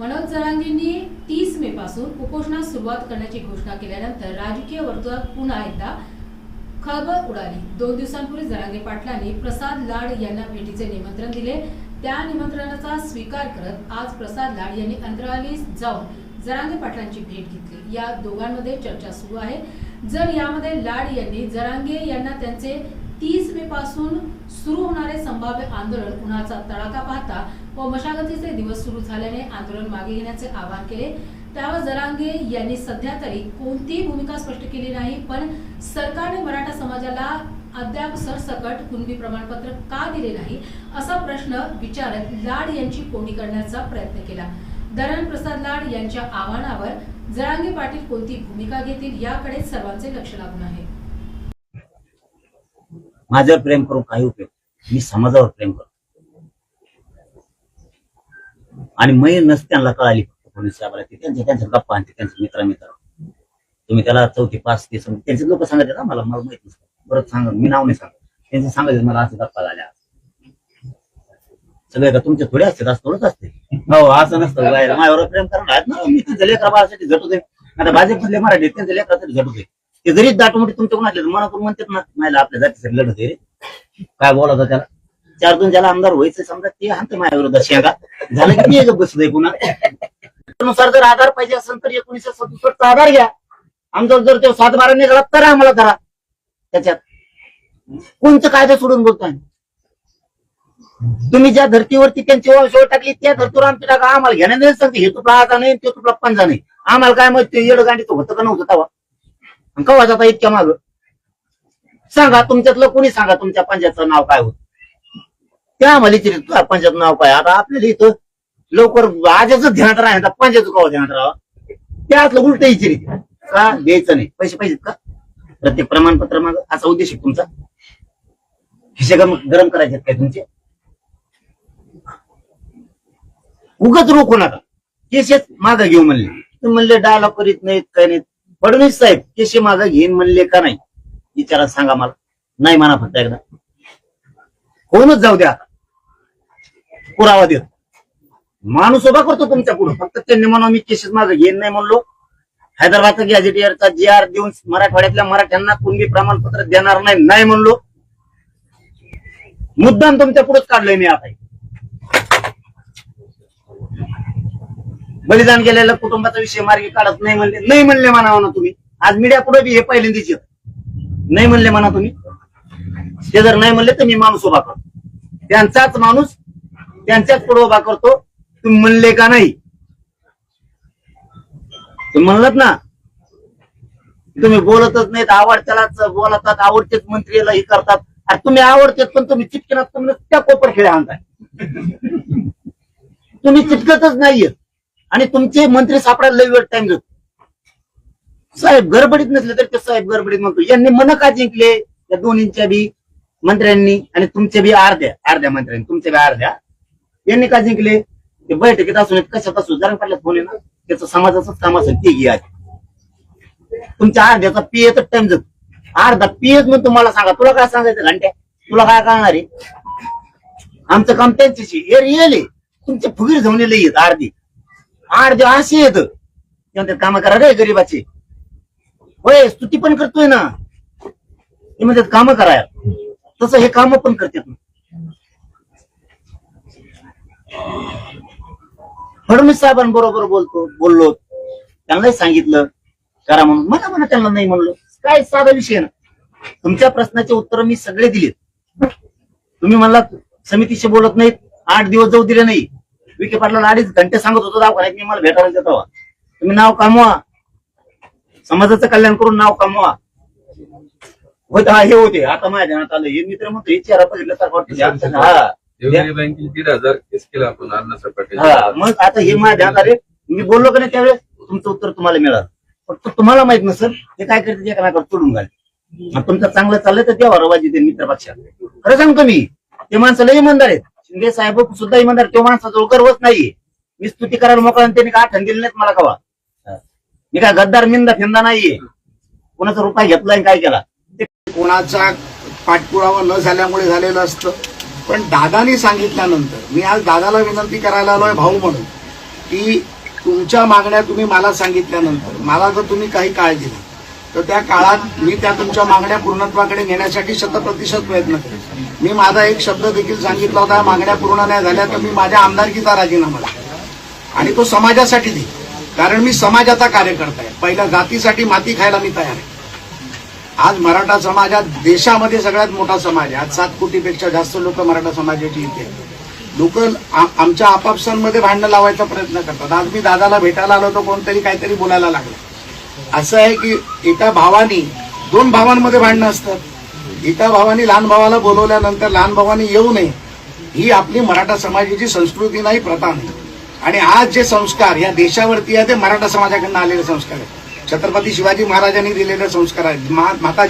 मनोज जरांगेंनी 30 मे पासून उपोषणास सुरुवात करण्याची घोषणा केल्यानंतर राजकीय वर्तुळात पुन्हा एकदा खळबळ उडाली। 2 दिवसांपूर्वी जरांगे पाटलांनी प्रसाद लाड यांना भेटीचे निमंत्रण दिले। त्या निमंत्रणाचा स्वीकार करत आज प्रसाद लाड यांनी अंतराळी जाऊन जरांगे पाटलांची भेट घेतली। या दोघांमध्ये चर्चा सुरू आहे। जर यामध्ये लाड यांनी जरांगे यांना त्यांचे 30 मे पासून सुरू होणारे संभाव्य आंदोलन उन्हाचा तडाखा पाहता व मशागतीचे दिवस सुरू झाल्याने आंदोलन मागे घेण्याचे आवाहन केले, त्यावर जरांगे यांनी सध्या तरी कोणतीही भूमिका स्पष्ट केली नाही। पण सरकारने मराठा समाजाला अद्याप सरसकट कुणबी प्रमाणपत्र का दिले नाही असा प्रश्न विचारत लाड यांची कोंडी करण्याचा प्रयत्न केला। दरम्यान प्रसाद लाड यांच्या आव्हानावर जरांगे पाटील कोणती भूमिका घेतील याकडे सर्वांचे लक्ष लागून आहे। माझ्यावर प्रेम करून काही उपयोग, मी समाजावर प्रेम करतो आणि मै नसत्यांना कळाली फक्त पोलीस साहेबाला त्यांच्या गप्पा आणि त्यांचे मित्र तुम्ही त्याला 4थी 5th त्यांचे लोक सांगायचे ना, मला माहित नसतं। परत सांग, मी नाव नाही सांगत, त्यांचे सांगायचे मला असं गप्पा झाल्या सगळे का तुमचे थोडे असते थोडंच असते। हो असं नसतं, माझ्यावर प्रेम करणार आहेत ना, मी त्यांच्या लेकराबाळासाठी झटवते। आता भाजपमधले मराठी त्यांच्या लेकरासाठी झटवते, ते जरी दाटमोठी तुमच्या कोणाले मनातून म्हणतात ना, नाही आपल्या जातीसाठी लढत आहे रे, काय बोलावं त्याला 4 ज्याला आमदार व्हायचं समजा ते हाणते माझ्या विरोधात शेंगा झालं की मी बसलंय पुन्हा। त्यानुसार जर आधार पाहिजे असेल तर 1967 आधार घ्या, आमचा जर तो 7-12 निघाला तर आम्हाला करा। त्याच्यात कोणतं कायदा सोडून बोलताय तुम्ही? ज्या धर्तीवरती त्यांची वंशावळ टाकली त्या धर्तीवर आमची टाका, आम्हाला घेण्या नाही सांगते, हे तुला आता नाही ते तुला पंजा नाही, आम्हाला काय माहिती येड गांडीचं होतं का नव्हतं तेव्हा कवा जाता इतक्या माग सांगा तुमच्यातलं कोणी सांगा तुमच्या पंजाचं नाव काय होत त्या आम्हाला विचारित पंजाचं नाव काय। आता आपल्याला इथं लवकर आजच ध्यानात राहा, पंजाचं कवा ध्यानात राहावं त्यातलं उलट विचारित का द्यायचं नाही, पैसे पाहिजेत का प्रत्येक प्रमाणपत्र माग, असा उद्देश आहे तुमचा? खिशे गरम करायचे काय तुमचे? उगाच रोखू नका, केसेस मागं घेऊ म्हणले, तुम्ही म्हणले डायलॉग करीत नाहीत काय नाहीत। फडणवीस साहेब केसे मागं घेईन म्हणले का नाही विचारा, सांगा मला। नाही म्हणा फक्त एकदा होऊनच जाऊ द्या, आता पुरावा देत माणूस उभा करतो तुमच्या पुढे, फक्त त्यांनी म्हणा मी केसेस मागं घेईन नाही म्हणलो। हैदराबादचा गॅझेटियरचा GR देऊन मराठवाड्यातल्या मराठ्यांना कुणबी प्रमाणपत्र देणार नाही म्हणलो, मुद्दाम तुमच्या पुढेच काढलंय मी। आता बलिदान गेलेल्या कुटुंबाचा विषय मार्गी काढत नाही म्हणले म्हणा ना तुम्ही। आज मीडिया पुढे बी हे पहिल्यांदाच येत नाही म्हणले म्हणा तुम्ही। ते जर नाही म्हणले तर मी माणूस उभा करतो, त्यांचाच माणूस त्यांच्याच पुढे उभा करतो। तुम्ही म्हणले का नाही? तुम्ही म्हणलात ना, तुम्ही बोलतच नाहीत, आवडत्यालाच बोलतात, आवडतेच मंत्रीला हे करतात। अरे तुम्ही आवडतेच पण तुम्ही चिटकनात तुम्ही त्या कोपर खेळ आणताय, तुम्ही चिटकतच नाहीये आणि तुमचे मंत्री सापडायला लई वेळ टाइम घेतो। साहेब गडबडीत नसले तर ते साहेब गडबडीत म्हणतो। यांनी मन का जिंकले या दोन्हींच्या बी मंत्र्यांनी आणि तुमच्या बी अर्ध्या मंत्र्यांनी, तुमच्या बी अर्ध्या यांनी का जिंकले? ते बैठकीत असून कशात असू जरा पडल्यात फोन आहे ना, त्याचं समाजाचं काम असेल ते घ्या। तुमच्या अर्ध्याचा पीए तर टाइम जातो, अर्धा पीएच म्हणून तुम्हाला सांगा, तुला काय सांगायचं घंट्या, तुला काय कळणार आहे? आमचं काम त्यांच्याशी हे रिअल आहे, तुमचे फुगीर जाऊन येत अर्धे असे येत म्हणतात काम करा रे गरीबाचे, होय स्तुती पण करतोय ना, हे म्हणतात काम करा, तसं हे काम पण करतात। फडणवीस साहेबांबरोबर बोललो, त्यांनाही सांगितलं करा म्हणून, म्हणा त्यांना नाही म्हणलो, काय साधा विषय ना। तुमच्या प्रश्नाचे उत्तर मी सगळे दिलेत। तुम्ही म्हणला समितीशी बोलत नाहीत, 8 दिवस जाऊ दिले नाही, विखे पाटलाला 2.5 घंटे सांगत होतो दवाखान्यात मी मला भेटायला देतो। तुम्ही नाव कमवा, समाजाचं कल्याण करून नाव कमवा। होते हे होते, आता माझ्या ध्यानात आलं हे मित्र म्हणतो, हे चेहरा बघितलं तर वाटतं बँकेने 1,500 केस केला आपण अण्णासाहेब पाटील। मग आता हे माझ्या ध्यानात आले, मी बोललो का नाही त्यावेळेस तुमचं उत्तर तुम्हाला मिळालं, फक्त तुम्हाला माहित नसेल हे काय करते एका सोडून घाल। तुमचं चांगलं चाललंय तर द्यावा रवाजी ते मित्र पक्षात। खरं सांगतो मी, ते माणसाला इमानदार आहेत, शिंदे साहेब सुद्धा इमानदार, तो माणसाचा गर्वच नाहीये। मी स्तुती करायला मोकळा त्यांनी काय आठवण दिली नाहीत मला कवा, मी काय गद्दार मिंदा फिंदा नाहीये, कोणाचा रुपया घेतलाय काय केला ते कोणाचा पाठपुरावा न झाल्यामुळे झालेलं असतं। पण दादानी सांगितल्यानंतर मी आज दादाला विनंती करायला आलोय भाऊ म्हणून की तुमच्या मागण्या तुम्ही मला सांगितल्यानंतर मला जर तुम्ही काही काळ दिला तर त्या काळात मी त्या तुमच्या मागण्या पूर्णत्वाकडे नेण्यासाठी 100% प्रयत्न करेन. मी माझा एक शब्द देखील सांगितला होता, मागण्या पूर्ण नाही झाल्या तर मी माझ्या आमदारकीचा राजीनामा देईन आणि तो समाजासाठी देईन. कारण मी समाजाचा कार्यकर्ता आहे. पहिल्या जातीसाठी माती खायला मी तयार आहे. आज मराठा समाज हा देशामध्ये सगळ्यात मोठा समाज आहे. आज 7 कोटीपेक्षा जास्त लोक मराठा समाजाची इथे आहेत. लोक आमच्या आपापसांमध्ये भांडणं लावायचा प्रयत्न करतात. आज मी दादाला भेटायला आलो तर कोणतरी काहीतरी बोलायला लागलं. असं आहे की एका भावानी 2 भावांमध्ये भांडणं असतात. एका भावानी लहान भावाला बोलवल्यानंतर लहान भावानी येऊ नये ही आपली मराठा समाजाची संस्कृती नाही, प्रथा नाही. आणि आज जे संस्कार या देशावरती आहे ते मराठा समाजाकडून आलेले संस्कार आहेत. छत्रपती शिवाजी महाराजांनी दिलेले संस्कार आहेत. माता